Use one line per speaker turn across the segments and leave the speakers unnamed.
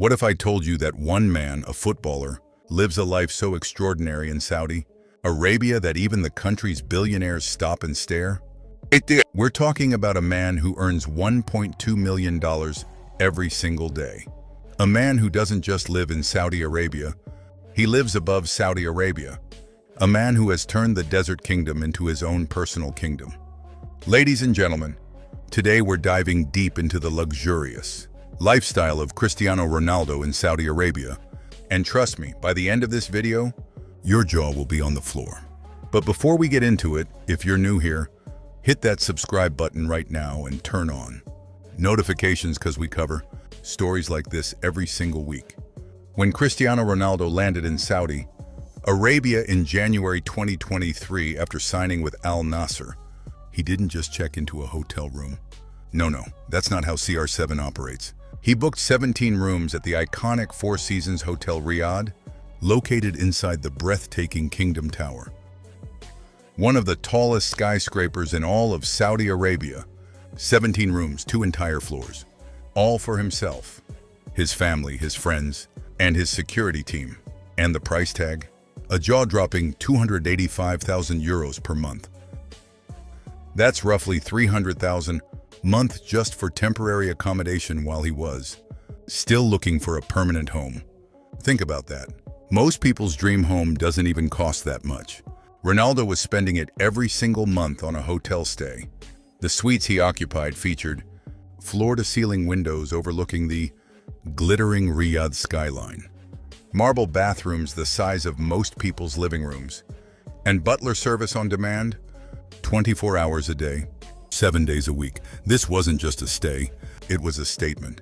What if I told you that one man, a footballer, lives a life so extraordinary in Saudi Arabia that even the country's billionaires stop and stare? We're talking about a man who earns $1.2 million every single day. A man who doesn't just live in Saudi Arabia, he lives above Saudi Arabia. A man who has turned the desert kingdom into his own personal kingdom. Ladies and gentlemen, today we're diving deep into the luxurious lifestyle of Cristiano Ronaldo in Saudi Arabia. And trust me, by the end of this video, your jaw will be on the floor. But before we get into it, if you're new here, hit that subscribe button right now and turn on notifications because we cover stories like this every single week. When Cristiano Ronaldo landed in Saudi Arabia in January 2023 after signing with Al Nassr, he didn't just check into a hotel room. No, that's not how CR7 operates. He booked 17 rooms at the iconic Four Seasons Hotel Riyadh, located inside the breathtaking Kingdom Tower. One of the tallest skyscrapers in all of Saudi Arabia. 17 rooms, 2 entire floors. All for himself, his family, his friends, and his security team. And the price tag? A jaw-dropping 285,000 euros per month. That's roughly 300,000 month just for temporary accommodation while he was still looking for a permanent home. Think about that. Most people's dream home doesn't even cost that much. Ronaldo was spending it every single month on a hotel stay. The suites he occupied featured floor-to-ceiling windows overlooking the glittering Riyadh skyline, marble bathrooms the size of most people's living rooms, and butler service on demand 24 hours a day, 7 days a week. This wasn't just a stay, it was a statement.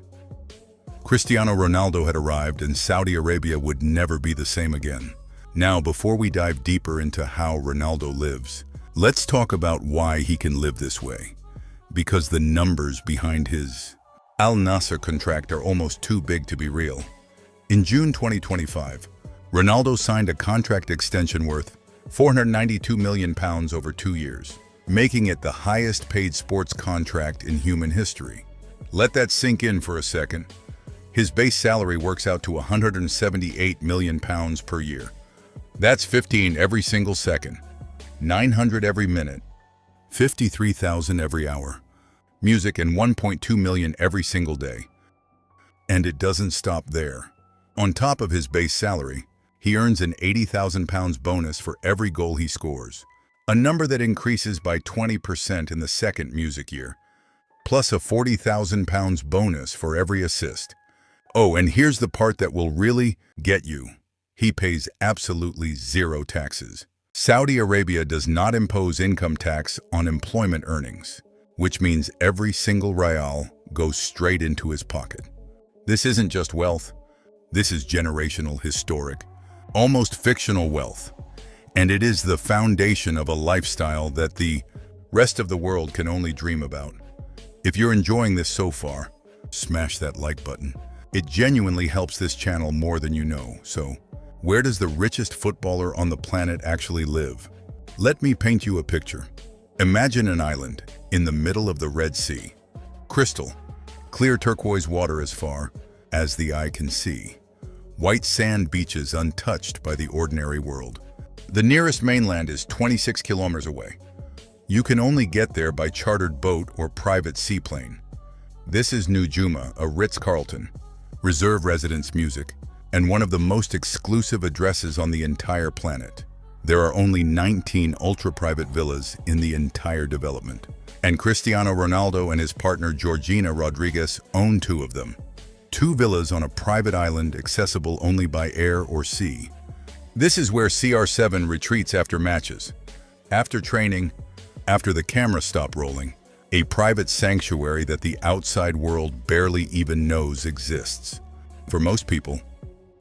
Cristiano Ronaldo had arrived and Saudi Arabia would never be the same again. Now, before we dive deeper into how Ronaldo lives, let's talk about why he can live this way. Because the numbers behind his Al Nassr contract are almost too big to be real. In June 2025, Ronaldo signed a contract extension worth £492 million over 2 years, making it the highest paid sports contract in human history. Let that sink in for a second. His base salary works out to £178 million per year. That's 15 every single second, 900 every minute, 53,000 every hour, music and 1.2 million every single day. And it doesn't stop there. On top of his base salary, he earns an £80,000 bonus for every goal he scores, a number that increases by 20% in the second music year, plus a £40,000 bonus for every assist. Oh, and here's the part that will really get you. He pays absolutely zero taxes. Saudi Arabia does not impose income tax on employment earnings, which means every single rial goes straight into his pocket. This isn't just wealth. This is generational, historic, almost fictional wealth. And it is the foundation of a lifestyle that the rest of the world can only dream about. If you're enjoying this so far, smash that like button. It genuinely helps this channel more than you know. So, where does the richest footballer on the planet actually live? Let me paint you a picture. Imagine an island in the middle of the Red Sea. Crystal, clear turquoise water as far as the eye can see. White sand beaches untouched by the ordinary world. The nearest mainland is 26 kilometers away. You can only get there by chartered boat or private seaplane. This is New Juma, a Ritz-Carlton, reserve residence music, and one of the most exclusive addresses on the entire planet. There are only 19 ultra-private villas in the entire development, and Cristiano Ronaldo and his partner Georgina Rodriguez own 2 of them. 2 villas on a private island accessible only by air or sea. This is where CR7 retreats after matches, after training, after the cameras stop rolling, a private sanctuary that the outside world barely even knows exists. For most people,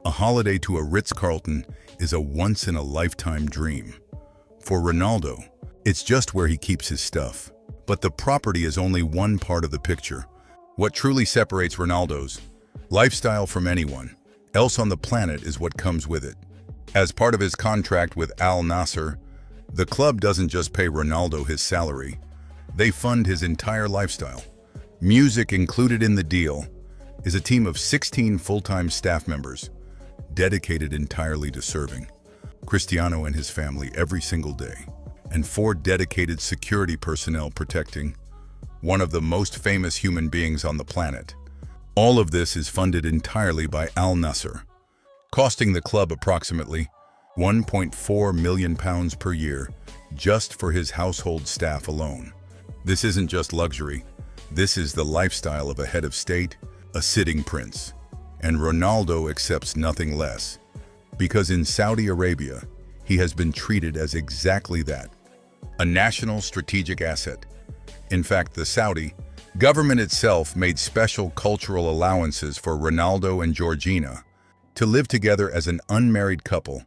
a holiday to a Ritz-Carlton is a once-in-a-lifetime dream. For Ronaldo, it's just where he keeps his stuff. But the property is only one part of the picture. What truly separates Ronaldo's lifestyle from anyone else on the planet is what comes with it. As part of his contract with Al Nassr, the club doesn't just pay Ronaldo his salary, they fund his entire lifestyle. Music included in the deal, is a team of 16 full-time staff members, dedicated entirely to serving Cristiano and his family every single day, and 4 dedicated security personnel protecting one of the most famous human beings on the planet. All of this is funded entirely by Al Nassr, costing the club approximately £1.4 million per year just for his household staff alone. This isn't just luxury. This is the lifestyle of a head of state, a sitting prince. And Ronaldo accepts nothing less, because in Saudi Arabia, he has been treated as exactly that, a national strategic asset. In fact, the Saudi government itself made special cultural allowances for Ronaldo and Georgina to live together as an unmarried couple,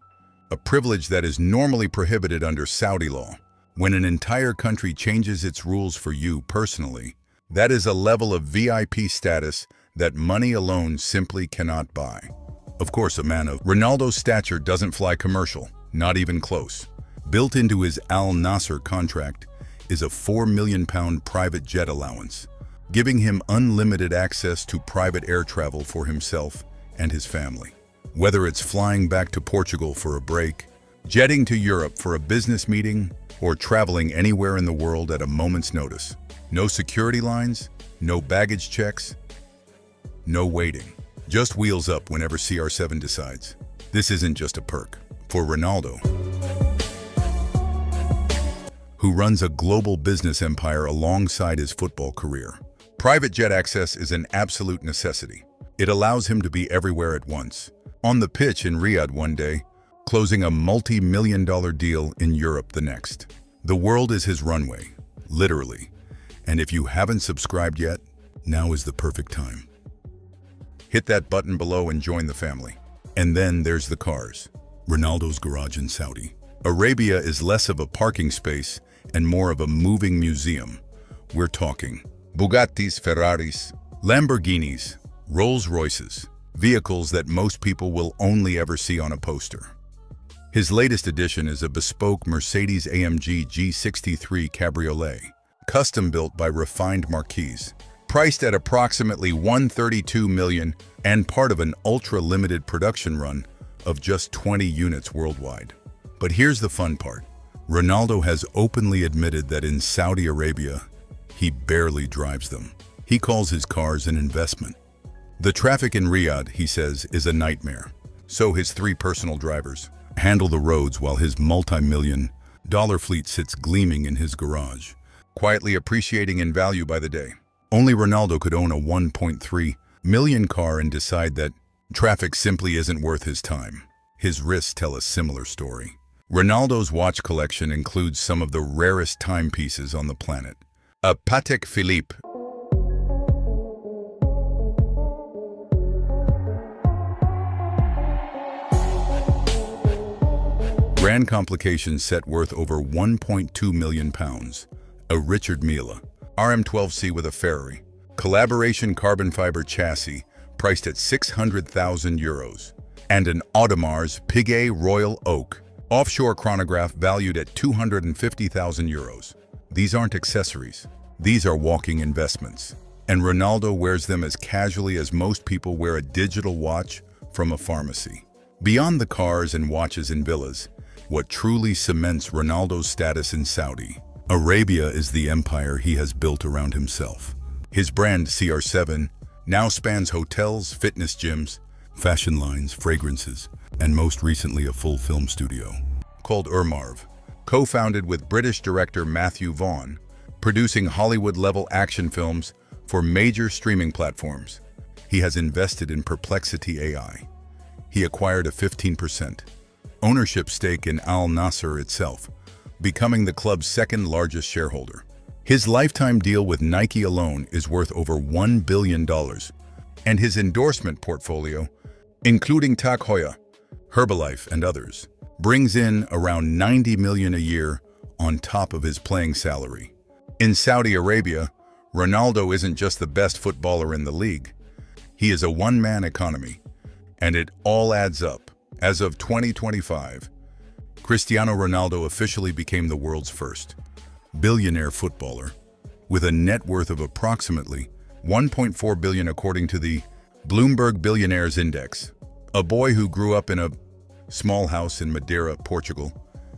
a privilege that is normally prohibited under Saudi law. When an entire country changes its rules for you personally, that is a level of VIP status that money alone simply cannot buy. Of course, a man of Ronaldo's stature doesn't fly commercial, not even close. Built into his Al Nassr contract is a £4 million private jet allowance, giving him unlimited access to private air travel for himself and his family. Whether it's flying back to Portugal for a break, jetting to Europe for a business meeting, or traveling anywhere in the world at a moment's notice. No security lines, no baggage checks, no waiting. Just wheels up whenever CR7 decides. This isn't just a perk. For Ronaldo, who runs a global business empire alongside his football career, private jet access is an absolute necessity. It allows him to be everywhere at once. On the pitch in Riyadh one day, closing a multi-million-dollar deal in Europe the next. The world is his runway, literally. And if you haven't subscribed yet, now is the perfect time. Hit that button below and join the family. And then there's the cars. Ronaldo's garage in Saudi Arabia is less of a parking space and more of a moving museum. We're talking Bugattis, Ferraris, Lamborghinis, Rolls-Royces, vehicles that most people will only ever see on a poster. His latest addition is a bespoke Mercedes-AMG G63 Cabriolet, custom-built by Refined Marquise, priced at approximately $132 million and part of an ultra-limited production run of just 20 units worldwide. But here's the fun part. Ronaldo has openly admitted that in Saudi Arabia, he barely drives them. He calls his cars an investment. The traffic in Riyadh, he says, is a nightmare. So his 3 personal drivers handle the roads while his multi-million-dollar fleet sits gleaming in his garage, quietly appreciating in value by the day. Only Ronaldo could own a 1.3 million car and decide that traffic simply isn't worth his time. His wrists tell a similar story. Ronaldo's watch collection includes some of the rarest timepieces on the planet. A Patek Philippe Grand Complication set worth over £1.2 million. A Richard Mille RM12C with a Ferrari. Collaboration carbon fiber chassis priced at €600,000. And an Audemars Piguet Royal Oak offshore chronograph valued at €250,000. These aren't accessories. These are walking investments. And Ronaldo wears them as casually as most people wear a digital watch from a pharmacy. Beyond the cars and watches and villas, what truly cements Ronaldo's status in Saudi Arabia is the empire he has built around himself. His brand, CR7, now spans hotels, fitness gyms, fashion lines, fragrances, and most recently a full film studio called Marv, co-founded with British director Matthew Vaughn, producing Hollywood-level action films for major streaming platforms. He has invested in Perplexity AI. He acquired a 15% ownership stake in Al Nassr itself, becoming the club's second largest shareholder. His lifetime deal with Nike alone is worth over $1 billion, and his endorsement portfolio, including Tag Heuer, Herbalife, and others, brings in around $90 million a year on top of his playing salary. In Saudi Arabia, Ronaldo isn't just the best footballer in the league. He is a one-man economy, and it all adds up. As of 2025, Cristiano Ronaldo officially became the world's first billionaire footballer, with a net worth of approximately $1.4 billion according to the Bloomberg Billionaires Index. A boy who grew up in a small house in Madeira, Portugal,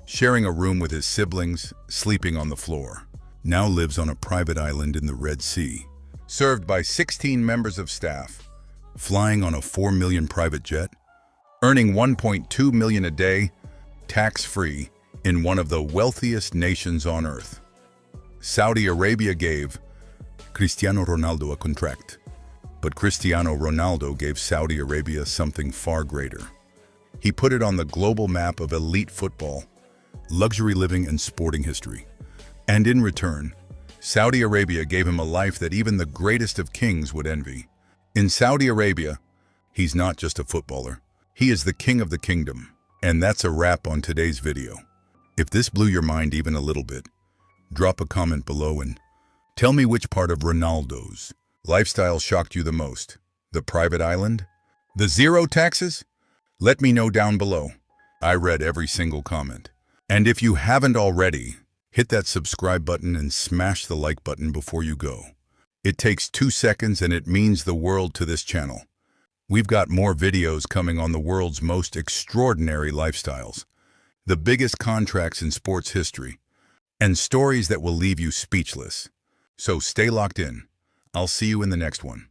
sharing a room with his siblings, sleeping on the floor, now lives on a private island in the Red Sea, served by 16 members of staff, flying on a 4 million private jet, earning 1.2 million a day, tax-free, in one of the wealthiest nations on earth. Saudi Arabia gave Cristiano Ronaldo a contract, but Cristiano Ronaldo gave Saudi Arabia something far greater. He put it on the global map of elite football, luxury living, and sporting history. And in return, Saudi Arabia gave him a life that even the greatest of kings would envy. In Saudi Arabia, he's not just a footballer. He is the king of the kingdom. And that's a wrap on today's video. If this blew your mind even a little bit, drop a comment below and tell me which part of Ronaldo's lifestyle shocked you the most. The private island? The zero taxes? Let me know down below. I read every single comment. And if you haven't already, hit that subscribe button and smash the like button before you go. It takes 2 seconds and it means the world to this channel. We've got more videos coming on the world's most extraordinary lifestyles, the biggest contracts in sports history, and stories that will leave you speechless. So stay locked in. I'll see you in the next one.